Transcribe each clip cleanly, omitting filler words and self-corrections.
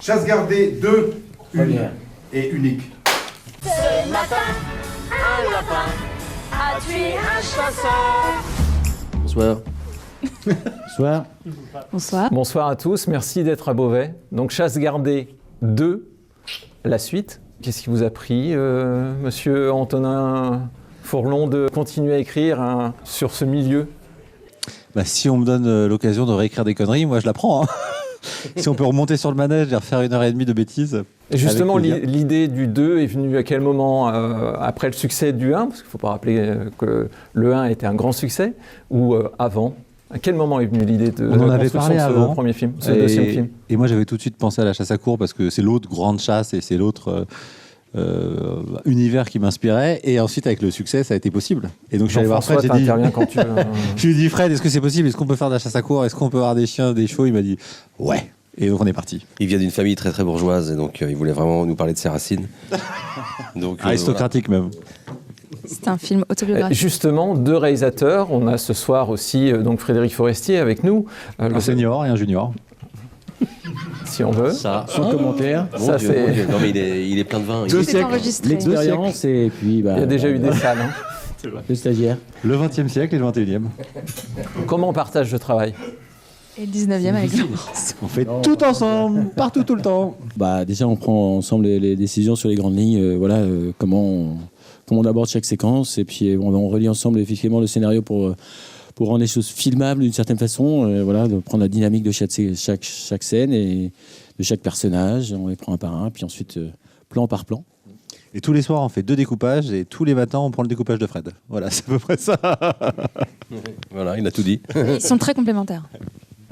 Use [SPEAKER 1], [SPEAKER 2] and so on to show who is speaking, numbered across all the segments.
[SPEAKER 1] Chasse gardée 2, une et unique.
[SPEAKER 2] Ce matin, un lapin a tué un chasseur.
[SPEAKER 3] Bonsoir.
[SPEAKER 4] Bonsoir.
[SPEAKER 5] Bonsoir.
[SPEAKER 6] Bonsoir à tous, merci d'être à Beauvais. Donc Chasse gardée 2, la suite. Qu'est-ce qui vous a pris, monsieur Antonin Fourlon, de continuer à écrire sur ce milieu ?
[SPEAKER 3] Si on me donne l'occasion de réécrire des conneries, moi je la prends. Hein. Si on peut remonter sur le manège et refaire 1h30 de bêtises.
[SPEAKER 6] Et justement, l'idée du 2 est venue à quel moment ? Après le succès du 1, parce qu'il ne faut pas rappeler que le 1 était un grand succès, ou avant ? À quel moment est venue l'idée de
[SPEAKER 3] on en
[SPEAKER 6] la
[SPEAKER 3] avait
[SPEAKER 6] construction
[SPEAKER 3] parlé
[SPEAKER 6] de ce
[SPEAKER 3] avant,
[SPEAKER 6] premier film, ce deuxième film ?
[SPEAKER 3] Et moi j'avais tout de suite pensé à la chasse à courre parce que c'est l'autre grande chasse et c'est l'autre univers qui m'inspirait. Et ensuite avec le succès ça a été possible. Et donc je suis allé voir Fred, j'ai dit...
[SPEAKER 6] quand tu veux.
[SPEAKER 3] Je lui ai dit Fred, est-ce que c'est possible ? Est-ce qu'on peut faire de la chasse à courre ? Est-ce qu'on peut avoir des chiens, des chevaux ? Il m'a dit ouais. Et donc on est parti.
[SPEAKER 7] Il vient d'une famille très très bourgeoise et donc il voulait vraiment nous parler de ses racines. Donc,
[SPEAKER 3] aristocratique même.
[SPEAKER 5] C'est un film autobiographique.
[SPEAKER 6] Justement, 2 réalisateurs. On a ce soir aussi donc Frédéric Forestier avec nous.
[SPEAKER 3] Un senior et un junior.
[SPEAKER 6] Si on veut.
[SPEAKER 4] Ça, sans commentaire.
[SPEAKER 6] Ça, c'est...
[SPEAKER 7] Non mais il est plein de vin.
[SPEAKER 4] Deux
[SPEAKER 5] C'est
[SPEAKER 4] siècles,
[SPEAKER 5] enregistré.
[SPEAKER 4] l'expérience et puis...
[SPEAKER 6] Il y a déjà eu des salles. Hein.
[SPEAKER 4] Le stagiaire.
[SPEAKER 3] Le 20e siècle et le 21e.
[SPEAKER 6] Comment on partage le travail ?
[SPEAKER 5] Et le 19e avec Laurence.
[SPEAKER 3] On fait tout ensemble, partout, tout le temps.
[SPEAKER 4] Déjà, on prend ensemble les décisions sur les grandes lignes. Comment on aborde chaque séquence. Et puis, on relie ensemble effectivement le scénario pour rendre les choses filmables d'une certaine façon. De prendre la dynamique de chaque scène et de chaque personnage. On les prend un par un. Puis ensuite, plan par plan.
[SPEAKER 3] Et tous les soirs, on fait 2 découpages et tous les matins, on prend le découpage de Fred. Voilà, c'est à peu près ça.
[SPEAKER 7] Voilà, il a tout dit.
[SPEAKER 5] Ils sont très complémentaires.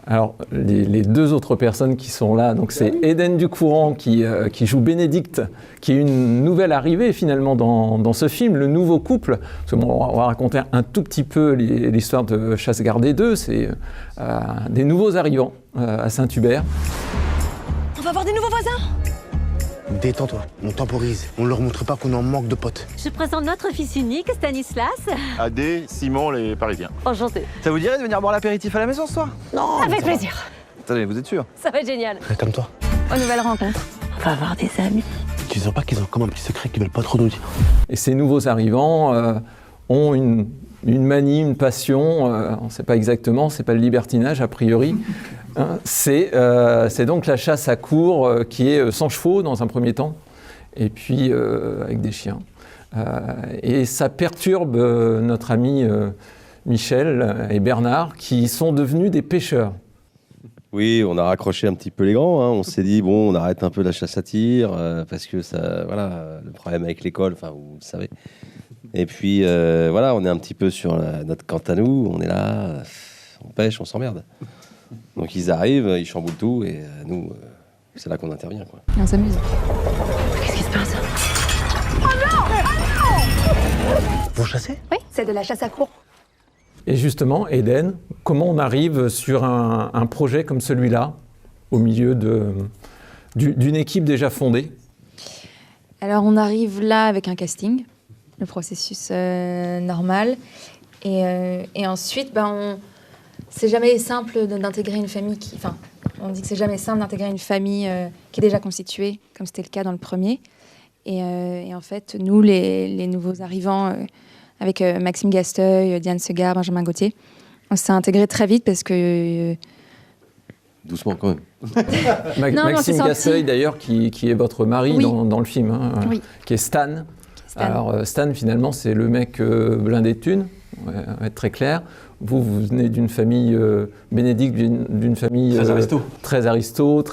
[SPEAKER 6] Alors, les 2 autres personnes qui sont là, donc c'est Éden Ducourant qui joue Bénédicte, qui est une nouvelle arrivée finalement dans ce film, le nouveau couple. Parce que on va raconter un tout petit peu l'histoire de Chasse gardée 2, c'est des nouveaux arrivants à Saint-Hubert.
[SPEAKER 2] On va avoir des nouveaux voisins.
[SPEAKER 8] Détends-toi, on temporise. On leur montre pas qu'on est en manque de potes.
[SPEAKER 2] Je présente notre fils unique, Stanislas.
[SPEAKER 9] Adé, Simon, les Parisiens.
[SPEAKER 2] Enchanté.
[SPEAKER 10] Ça vous dirait de venir boire l'apéritif à la maison ce soir ?
[SPEAKER 2] Non. Avec plaisir.
[SPEAKER 10] Attendez, vous êtes sûr ?
[SPEAKER 2] Ça va être génial.
[SPEAKER 8] Comme toi.
[SPEAKER 5] Aux nouvelles rencontres.
[SPEAKER 2] On va avoir des amis.
[SPEAKER 8] Tu sens pas qu'ils ont comme un petit secret qu'ils veulent pas trop nous dire.
[SPEAKER 6] Et ces nouveaux arrivants ont une manie, une passion, on ne sait pas exactement, c'est pas le libertinage a priori. Hein, c'est donc la chasse à courre qui est sans chevaux dans un premier temps, et puis avec des chiens. Et ça perturbe notre ami Michel et Bernard qui sont devenus des pêcheurs.
[SPEAKER 7] Oui, on a raccroché un petit peu les grands. Hein. On s'est dit bon, on arrête un peu la chasse à tir parce que ça, voilà, le problème avec l'école, enfin vous le savez. Et puis on est un petit peu sur notre quant à nous. On est là, on pêche, on s'emmerde. Donc ils arrivent, ils chamboulent tout et nous, c'est là qu'on intervient, quoi.
[SPEAKER 5] Et on s'amuse.
[SPEAKER 2] Qu'est-ce qui se passe ?
[SPEAKER 8] Vous chassez ?
[SPEAKER 2] Oui, c'est de la chasse à courre.
[SPEAKER 6] Et justement, Éden, comment on arrive sur un projet comme celui-là, au milieu d'une équipe déjà fondée ?
[SPEAKER 5] Alors, on arrive là avec un casting, le processus normal. Et ensuite, c'est jamais simple d'intégrer une famille qui... Enfin, on dit que c'est jamais simple d'intégrer une famille qui est déjà constituée, comme c'était le cas dans le premier. Et en fait, nous, les nouveaux arrivants... avec Maxime Gasteuil, Diane Segar, Benjamin Gauthier. On s'est intégrés très vite parce que...
[SPEAKER 7] Doucement quand même.
[SPEAKER 6] Maxime Gasteuil d'ailleurs, qui est votre mari dans le film, hein, qui est Stan. Alors Stan, finalement, c'est le mec blindé de thunes, on va être très clair. Vous venez d'une famille, Bénédicte, d'une famille très aristo,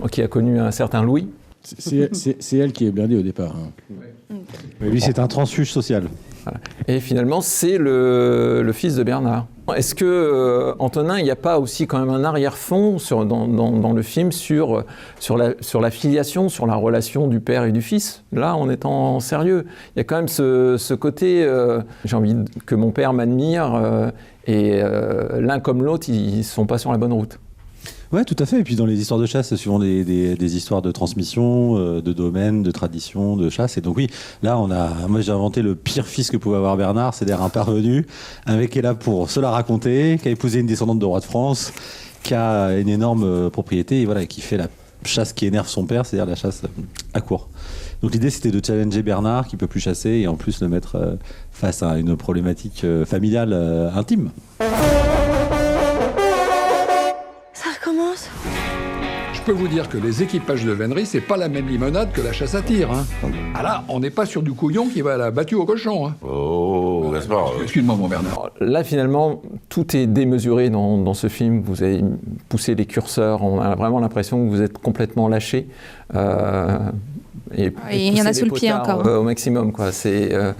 [SPEAKER 6] qui a connu un certain Louis.
[SPEAKER 4] C'est elle qui est blindée au départ. Hein.
[SPEAKER 3] Mais lui, c'est un transfuge social.
[SPEAKER 6] Voilà. Et finalement, c'est le fils de Bernard. Est-ce que, Antonin, il n'y a pas aussi quand même un arrière-fond dans le film sur la filiation, sur la relation du père et du fils ? Là, en étant sérieux, il y a quand même ce côté, j'ai envie que mon père m'admire, et l'un comme l'autre, ils ne sont pas sur la bonne route.
[SPEAKER 3] Ouais, tout à fait. Et puis dans les histoires de chasse, c'est souvent des histoires de transmission, de domaine, de tradition, de chasse. Et donc oui, là, moi j'ai inventé le pire fils que pouvait avoir Bernard, c'est-à-dire un parvenu, un mec qui est là pour se la raconter, qui a épousé une descendante de roi de France, qui a une énorme propriété et voilà, qui fait chasse qui énerve son père, c'est-à-dire la chasse à court. Donc l'idée c'était de challenger Bernard qui peut plus chasser et en plus le mettre face à une problématique familiale intime.
[SPEAKER 2] Ça recommence.
[SPEAKER 11] Je peux vous dire que les équipages de vénerie, c'est pas la même limonade que la chasse à tir. Hein. Ah là, on n'est pas sur du couillon qui va à la battue au cochon. Hein.
[SPEAKER 9] Oh, Gaspard.
[SPEAKER 11] Excuse-moi, mon Bernard.
[SPEAKER 6] Là, finalement, tout est démesuré dans ce film. Vous avez poussé les curseurs. On a vraiment l'impression que vous êtes complètement lâché.
[SPEAKER 5] Et il y en a sous le pied encore.
[SPEAKER 6] Au maximum, quoi. C'est
[SPEAKER 4] pas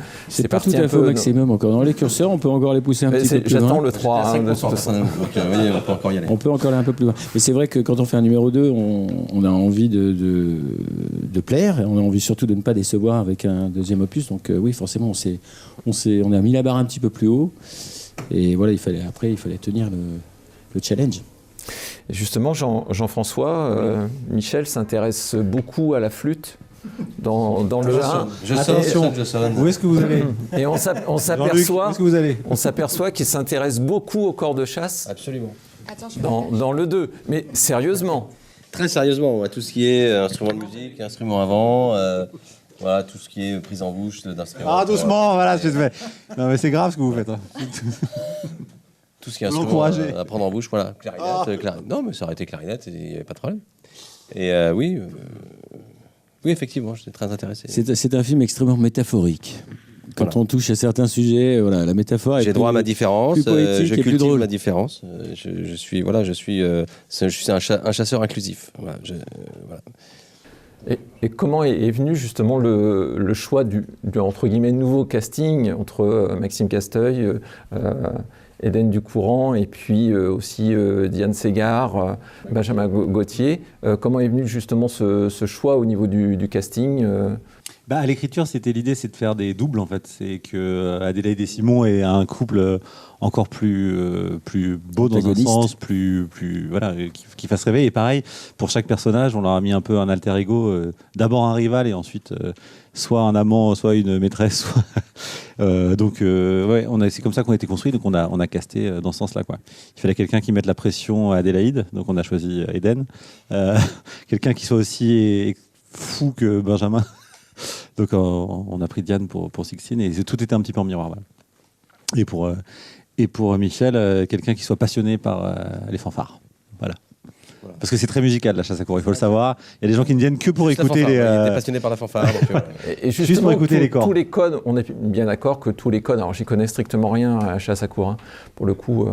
[SPEAKER 6] parti
[SPEAKER 4] tout à
[SPEAKER 6] un
[SPEAKER 4] fait
[SPEAKER 6] peu
[SPEAKER 4] au maximum encore. Dans les curseurs, on peut encore les pousser un petit peu plus loin.
[SPEAKER 6] J'attends le 3.
[SPEAKER 7] Hein, de toute façon. Donc, oui, on peut encore y aller.
[SPEAKER 4] On peut encore aller un peu plus loin. Mais c'est vrai que quand on fait un numéro 2, on a envie de plaire. Et on a envie surtout de ne pas décevoir avec un deuxième opus. Donc oui, forcément, on a mis la barre un petit peu plus haut. Et voilà, il fallait tenir le challenge.
[SPEAKER 6] Et justement, Jean-François, Michel s'intéresse beaucoup à la flûte. Dans le 1.
[SPEAKER 3] Attention, où est-ce que vous allez?
[SPEAKER 6] Et on s'aperçoit qu'il s'intéresse beaucoup au corps de chasse.
[SPEAKER 7] Absolument.
[SPEAKER 6] Dans le 2. Mais sérieusement.
[SPEAKER 7] Très sérieusement, tout ce qui est instrument de musique, instrument avant, voilà, tout ce qui est prise en bouche d'instruments.
[SPEAKER 3] Ah, doucement, voilà, c'est fait. Non, mais c'est grave ce que vous faites. Hein.
[SPEAKER 7] Tout ce qui est instrument à prendre en bouche, voilà. Clarinette. Non, mais ça aurait été clarinette, il n'y avait pas de problème. Et oui, effectivement, j'étais très intéressé.
[SPEAKER 4] C'est un film extrêmement métaphorique. Quand on touche à certains sujets, voilà, la métaphore est
[SPEAKER 7] j'ai droit à ma différence,
[SPEAKER 4] plus poétique
[SPEAKER 7] je
[SPEAKER 4] et plus
[SPEAKER 7] cultive
[SPEAKER 4] drôle.
[SPEAKER 7] ma différence. Je suis un chasseur inclusif. Voilà,
[SPEAKER 6] Et comment est venu justement le choix du entre guillemets nouveau casting entre Maxime Casteuil, Éden Ducourant et puis aussi Diane Ségard, Benjamin Gauthier. Comment est venu justement ce choix au niveau du casting
[SPEAKER 3] À l'écriture, l'idée, c'est de faire des doubles en fait. C'est que Adélaïde et Simon est un couple encore plus beau dans un sens, plus voilà, qui fasse rêver. Et pareil, pour chaque personnage, on leur a mis un peu un alter ego. D'abord un rival et ensuite soit un amant, soit une maîtresse. Donc c'est comme ça qu'on a été construit. Donc on a casté dans ce sens-là, quoi. Il fallait quelqu'un qui mette la pression à Adélaïde. Donc on a choisi Éden. Quelqu'un qui soit aussi fou que Benjamin. Donc on a pris Diane pour Sixtine et tout était un petit peu en miroir. Voilà. Et pour Michel, quelqu'un qui soit passionné par les fanfares. Voilà. Parce que c'est très musical la chasse à courre, il faut le savoir. Il y a des gens qui ne viennent que pour écouter les.
[SPEAKER 7] Il était passionné par la fanfare. Donc,
[SPEAKER 6] et
[SPEAKER 3] juste pour écouter les corps.
[SPEAKER 6] Tous les codes, on est bien d'accord que tous les codes. Alors j'y connais strictement rien à la chasse à courre, hein, pour le coup,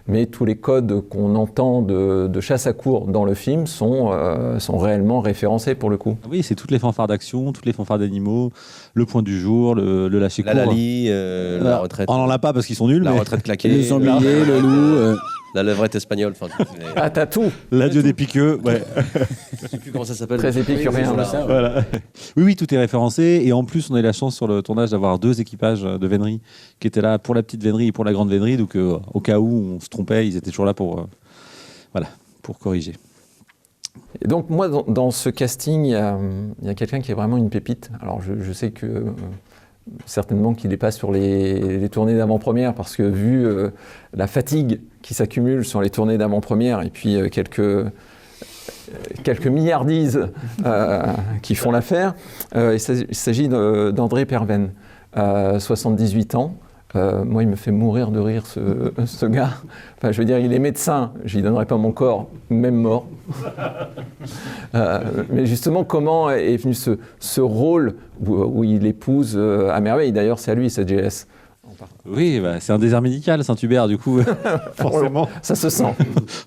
[SPEAKER 6] mais tous les codes qu'on entend de chasse à courre dans le film sont réellement référencés pour le coup.
[SPEAKER 3] Oui, c'est toutes les fanfares d'action, toutes les fanfares d'animaux, le point du jour, le lâcher court.
[SPEAKER 7] La Lali, la retraite.
[SPEAKER 3] On n'en a pas parce qu'ils sont nuls.
[SPEAKER 7] La
[SPEAKER 3] mais...
[SPEAKER 7] retraite claquée.
[SPEAKER 4] Le sanglier, le loup.
[SPEAKER 7] La levrette espagnole.
[SPEAKER 6] Ah, t'as tout.
[SPEAKER 3] L'adieu des piqueux. Ouais.
[SPEAKER 7] Je sais plus comment ça s'appelle.
[SPEAKER 6] Très épicurien.
[SPEAKER 3] Voilà. Oui, tout est référencé. Et en plus, on a eu la chance sur le tournage d'avoir 2 équipages de vénerie qui étaient là pour la petite vénerie et pour la grande vénerie. Donc, au cas où on se trompait, ils étaient toujours là pour corriger.
[SPEAKER 6] Et donc, moi, dans ce casting, il y a quelqu'un qui est vraiment une pépite. Alors, je sais que certainement qu'il n'est pas sur les tournées d'avant-première parce que vu la fatigue qui s'accumule sur les tournées d'avant-première et puis quelques milliardises qui font l'affaire, il s'agit d'André Perven, 78 ans. Moi, il me fait mourir de rire, ce gars. Enfin, je veux dire, il est médecin. Je lui donnerai pas mon corps, même mort. Mais justement, comment est venu ce rôle où il épouse à merveille. D'ailleurs, c'est à lui, cette GS.
[SPEAKER 3] Oui, c'est un désert médical, Saint-Hubert, du coup, forcément.
[SPEAKER 6] Ça se sent.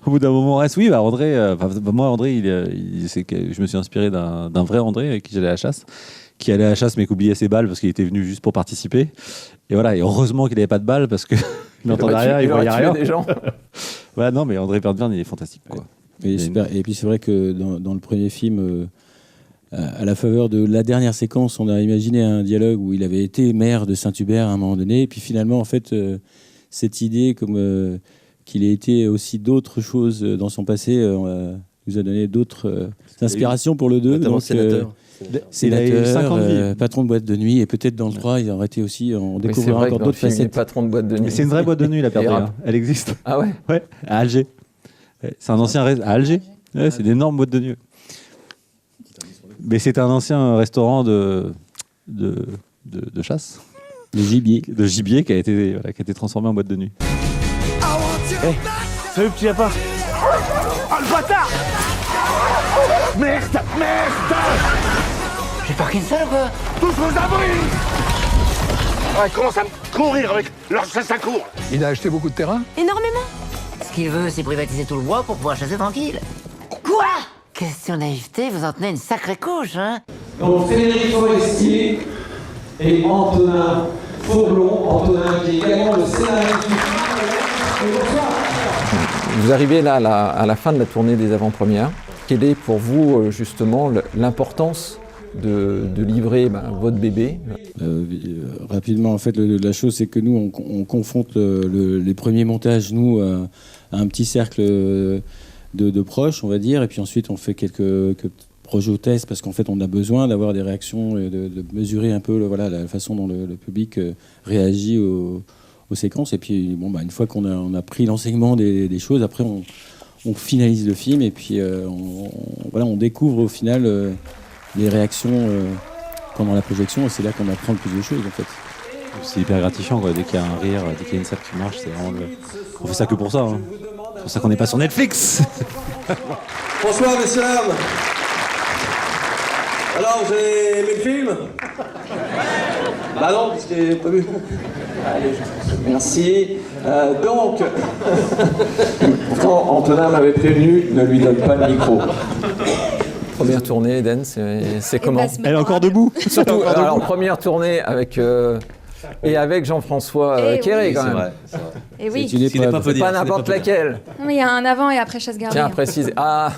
[SPEAKER 3] Au bout d'un moment, reste. Oui, André, moi, André, je me suis inspiré d'un vrai André avec qui j'allais à la chasse, qui allait à la chasse mais qui oubliait ses balles parce qu'il était venu juste pour participer. Et voilà, et heureusement qu'il n'avait pas de balles parce qu'il n'entendait rien, il voyait rien.
[SPEAKER 6] Des gens.
[SPEAKER 3] Voilà, non, mais André Perven, il est fantastique, quoi.
[SPEAKER 4] Et puis c'est vrai que dans le premier film, à la faveur de la dernière séquence, on a imaginé un dialogue où il avait été maire de Saint-Hubert à un moment donné. Et puis finalement, en fait, cette idée comme qu'il ait été aussi d'autres choses dans son passé nous a donné d'autres inspirations pour le 2.
[SPEAKER 7] Notamment
[SPEAKER 4] donc,
[SPEAKER 7] sénateur.
[SPEAKER 4] Sénateur, patron de boîte de nuit, et peut-être dans le 3, il aurait été aussi, on découvrira encore d'autres facettes.
[SPEAKER 6] Patron de boîte de nuit.
[SPEAKER 3] Mais c'est une vraie boîte de nuit, la Perdrix. Elle existe.
[SPEAKER 6] Ah ouais?
[SPEAKER 3] Ouais, à Alger. C'est un ancien à Alger. Ouais, c'est d'énormes boîtes de nuit. Mais c'est un ancien restaurant de chasse.
[SPEAKER 4] De gibier.
[SPEAKER 3] De gibier qui a été transformé en boîte de nuit.
[SPEAKER 8] Salut petit lapin. Oh le bâtard. Merde.
[SPEAKER 12] J'ai Parkinson ou quoi?
[SPEAKER 8] Tous vos abris. Ah, ils commencent à me courir avec leur chasse à cour.
[SPEAKER 11] Il a acheté beaucoup de terrain?
[SPEAKER 2] Énormément.
[SPEAKER 12] Ce qu'il veut, c'est privatiser tout le bois pour pouvoir chasser tranquille. Quoi? Question naïveté, vous en tenez une sacrée couche, hein?
[SPEAKER 13] Donc Frédéric Forestier et Antonin Faublon. Antonin qui est également le scénariste du film. Bonsoir.
[SPEAKER 6] Vous arrivez là à la fin de la tournée des avant-premières. Quelle est pour vous justement l'importance de livrer votre bébé?
[SPEAKER 4] Rapidement, en fait, la chose, c'est que nous, on confronte les premiers montages, nous, à un petit cercle de proches, on va dire, et puis ensuite, on fait quelques projets au test, parce qu'en fait, on a besoin d'avoir des réactions, et de mesurer un peu la façon dont le public réagit aux séquences. Et puis, une fois qu'on a pris l'enseignement des choses, après, on finalise le film, et puis on découvre au final les réactions pendant la projection, et c'est là qu'on apprend le plus de choses, en fait.
[SPEAKER 3] C'est hyper gratifiant, quoi. Dès qu'il y a un rire, dès qu'il y a une salle qui marche, c'est vraiment on fait ça que pour ça. Hein. C'est pour ça qu'on n'est pas sur Netflix.
[SPEAKER 13] Bonsoir messieurs, dames. Alors, vous avez aimé le film? Bah non, parce que j'ai pas vu. Allez, merci. Donc, pourtant, Antonin m'avait prévenu, ne lui donne pas le micro.
[SPEAKER 6] Première tournée, Eden, c'est comment?
[SPEAKER 3] Elle est encore debout.
[SPEAKER 6] Surtout, alors, première tournée avec Jean-François Quéré, quand même.
[SPEAKER 7] Vrai.
[SPEAKER 5] Et oui.
[SPEAKER 6] C'est pas n'importe laquelle.
[SPEAKER 5] Il y a un avant et après chasse gardée.
[SPEAKER 6] Tiens, précise. Ah,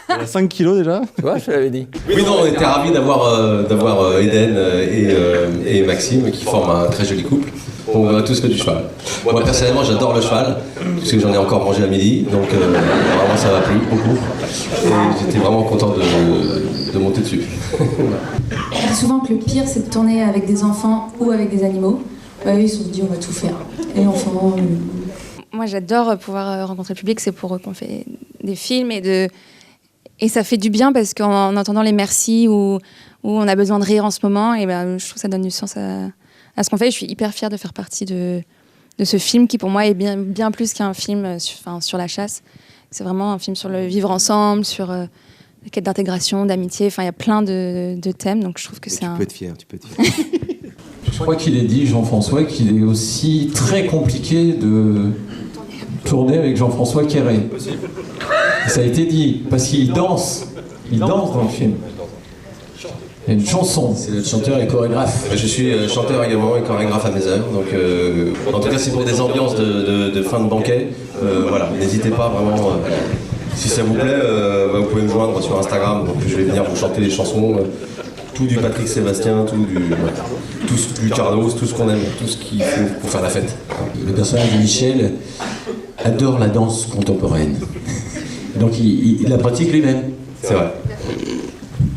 [SPEAKER 3] Elle a 5 kilos déjà.
[SPEAKER 6] tu vois, je te l'avais dit.
[SPEAKER 7] Oui, non, on était ravis d'avoir Eden et Maxime qui forment un très joli couple. On a tous fait du cheval. Moi, personnellement, j'adore le cheval, parce que j'en ai encore mangé à midi, donc vraiment ça m'a plu beaucoup. Et j'étais vraiment content de monter dessus.
[SPEAKER 14] On dit souvent que le pire, c'est de tourner avec des enfants ou avec des animaux. Eux, ils se sont dit, on va tout faire. Et enfants...
[SPEAKER 5] Moi, j'adore pouvoir rencontrer le public. C'est pour eux qu'on fait des films et ça fait du bien parce qu'en entendant les merci ou on a besoin de rire en ce moment, et je trouve que ça donne du sens à ce qu'on fait. Je suis hyper fière de faire partie de ce film qui, pour moi, est bien plus qu'un film sur la chasse. C'est vraiment un film sur le vivre ensemble, sur la quête d'intégration, d'amitié. Enfin, il y a plein de thèmes, donc je trouve que c'est
[SPEAKER 1] Tu peux être fier.
[SPEAKER 13] Je crois qu'il est dit, Jean-François, qu'il est aussi très compliqué de tourner avec Jean-François Quéré. Ça a été dit, parce qu'il danse. Il danse dans le film. Il y a une chanson. C'est le chanteur et chorégraphe.
[SPEAKER 7] Je suis chanteur également et chorégraphe à mes heures. Donc, en tout cas, c'est pour des ambiances de fin de banquet. Voilà, n'hésitez pas vraiment. Si ça vous plaît, vous pouvez me joindre sur Instagram. Donc, je vais venir vous chanter les chansons. Tout du Patrick Sébastien, tout du Carlos, tout ce qu'on aime, tout ce qu'il faut pour faire la fête.
[SPEAKER 13] Le personnage de Michel adore la danse contemporaine. Donc il la pratique lui-même.
[SPEAKER 7] C'est vrai.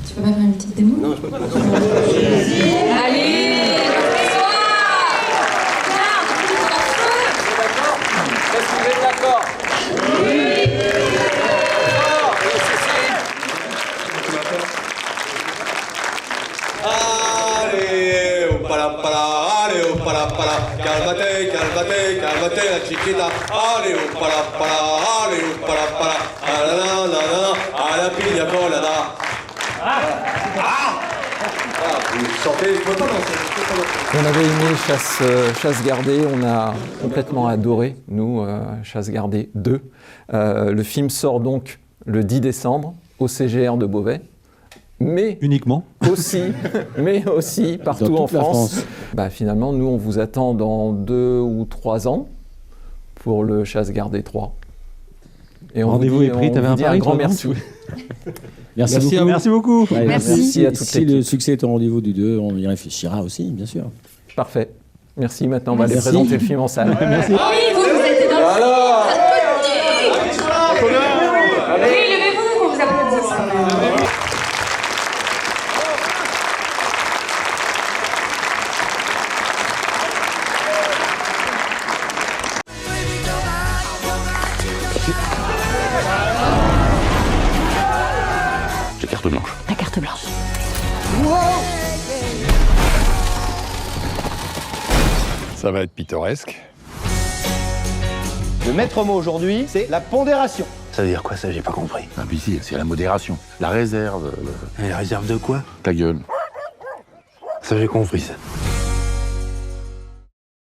[SPEAKER 14] Tu peux pas faire une petite démo?
[SPEAKER 7] Non, je peux pas.
[SPEAKER 5] Allez!
[SPEAKER 6] Est-ce que vous êtes d'accord?
[SPEAKER 8] Allez, oh para, allez, oh para, calmate, la chiquita. Allez, oh para, allez, oh para, à la piña colada. Vous chantez, je peux pas danser.
[SPEAKER 6] On avait aimé Chasse gardée, on a complètement adoré, nous, Chasse gardée 2. Le film sort donc le 10 décembre au CGR de Beauvais. Mais
[SPEAKER 3] uniquement
[SPEAKER 6] aussi partout en France. Finalement, nous, on vous attend dans 2 ou 3 ans pour le Chasse gardée 3. Et
[SPEAKER 3] rendez-vous est pris, t'avais un pari,
[SPEAKER 6] grand merci.
[SPEAKER 3] Merci beaucoup.
[SPEAKER 4] Ouais,
[SPEAKER 6] merci à toute
[SPEAKER 4] si le succès est au rendez-vous du 2, on y réfléchira aussi, bien sûr.
[SPEAKER 6] Parfait. Merci. Maintenant, on va aller présenter le film en salle.
[SPEAKER 3] Merci.
[SPEAKER 5] Ah oui, vous êtes dans le
[SPEAKER 8] Alors
[SPEAKER 5] oui, levez-vous, on vous applaudit.
[SPEAKER 9] carte blanche.
[SPEAKER 2] La carte blanche.
[SPEAKER 11] Ça va être pittoresque.
[SPEAKER 10] Le maître mot aujourd'hui, c'est la pondération.
[SPEAKER 9] Ça veut dire quoi ça, j'ai pas compris. Imbécile, c'est la modération. La réserve.
[SPEAKER 1] La réserve de quoi?
[SPEAKER 9] Ta gueule. Ça j'ai compris ça.